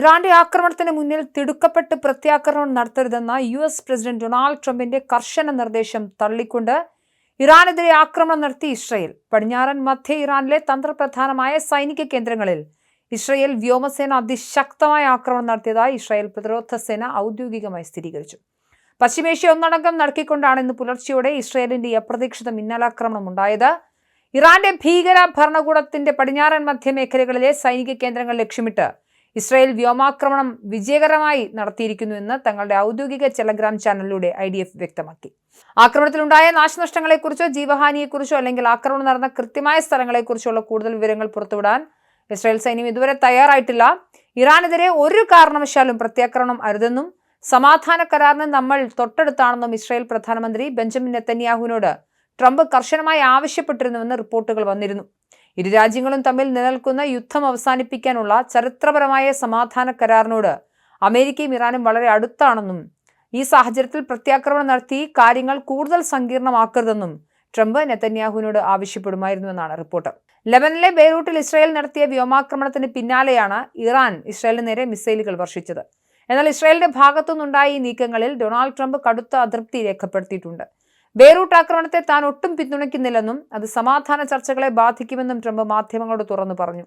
ഇറാന്റെ ആക്രമണത്തിന് മുന്നിൽ തിടുക്കപ്പെട്ട് പ്രത്യാക്രമണം നടത്തരുതെന്ന US പ്രസിഡന്റ് ഡൊണാൾഡ് ട്രംപിന്റെ കർശന നിർദ്ദേശം തള്ളിക്കൊണ്ട് ഇറാനെതിരെ ആക്രമണം നടത്തി ഇസ്രയേൽ. പടിഞ്ഞാറൻ മധ്യ ഇറാനിലെ തന്ത്രപ്രധാനമായ സൈനിക കേന്ദ്രങ്ങളിൽ ഇസ്രയേൽ വ്യോമസേന അതിശക്തമായ ആക്രമണം നടത്തിയതായി ഇസ്രായേൽ പ്രതിരോധ സേന ഔദ്യോഗികമായി സ്ഥിരീകരിച്ചു. പശ്ചിമേഷ്യ ഒന്നടങ്കം നടക്കിക്കൊണ്ടാണ് ഇന്ന് പുലർച്ചെയോടെ ഇസ്രയേലിന്റെ അപ്രതീക്ഷിത മിന്നലാക്രമണം ഉണ്ടായത്. ഇറാന്റെ ഭീകര ഭരണകൂടത്തിന്റെ പടിഞ്ഞാറൻ മധ്യ മേഖലകളിലെ സൈനിക കേന്ദ്രങ്ങൾ ലക്ഷ്യമിട്ട് ഇസ്രായേൽ വ്യോമാക്രമണം വിജയകരമായി നടത്തിയിരിക്കുന്നുവെന്ന് തങ്ങളുടെ ഔദ്യോഗിക ടെലഗ്രാം ചാനലിലൂടെ IDF വ്യക്തമാക്കി. ആക്രമണത്തിലുണ്ടായ നാശനഷ്ടങ്ങളെക്കുറിച്ചോ ജീവഹാനിയെക്കുറിച്ചോ അല്ലെങ്കിൽ ആക്രമണം നടന്ന കൃത്യമായ സ്ഥലങ്ങളെക്കുറിച്ചുള്ള കൂടുതൽ വിവരങ്ങൾ പുറത്തുവിടാൻ ഇസ്രായേൽ സൈന്യം ഇതുവരെ തയ്യാറായിട്ടില്ല. ഇറാനെതിരെ ഒരു കാരണവശാലും പ്രത്യാക്രമണം അരുതെന്നും സമാധാന കരാറിന് നമ്മൾ തൊട്ടടുത്താണെന്നും ഇസ്രായേൽ പ്രധാനമന്ത്രി ബെഞ്ചമിൻ നെതന്യാഹുവിനോട് ട്രംപ് കർശനമായി ആവശ്യപ്പെട്ടിരുന്നുവെന്ന് റിപ്പോർട്ടുകൾ വന്നിരുന്നു. ഇരു രാജ്യങ്ങളും തമ്മിൽ നിലനിൽക്കുന്ന യുദ്ധം അവസാനിപ്പിക്കാനുള്ള ചരിത്രപരമായ സമാധാന കരാറിനോട് അമേരിക്കയും ഇറാനും വളരെ അടുത്താണെന്നും ഈ സാഹചര്യത്തിൽ പ്രത്യാക്രമണം നടത്തി കാര്യങ്ങൾ കൂടുതൽ സങ്കീർണമാക്കരുതെന്നും ട്രംപ് നെതന്യാഹുവിനോട് ആവശ്യപ്പെടുമായിരുന്നുവെന്നാണ് റിപ്പോർട്ട്. ലെബനനിലെ ബെയ്റൂട്ടിൽ ഇസ്രായേൽ നടത്തിയ വ്യോമാക്രമണത്തിന് പിന്നാലെയാണ് ഇറാൻ ഇസ്രായേലിന് നേരെ മിസൈലുകൾ വർഷിച്ചത്. എന്നാൽ ഇസ്രായേലിന്റെ ഭാഗത്തുനിന്നുണ്ടായ ഈ നീക്കങ്ങളിൽ ഡൊണാൾഡ് ട്രംപ് കടുത്ത അതൃപ്തി രേഖപ്പെടുത്തിയിട്ടുണ്ട്. ബെയ്റൂട്ട് ആക്രമണത്തെ താൻ ഒട്ടും പിന്തുണയ്ക്കുന്നില്ലെന്നും അത് സമാധാന ചർച്ചകളെ ബാധിക്കുമെന്നും ട്രംപ് മാധ്യമങ്ങളോട് തുറന്നു പറഞ്ഞു.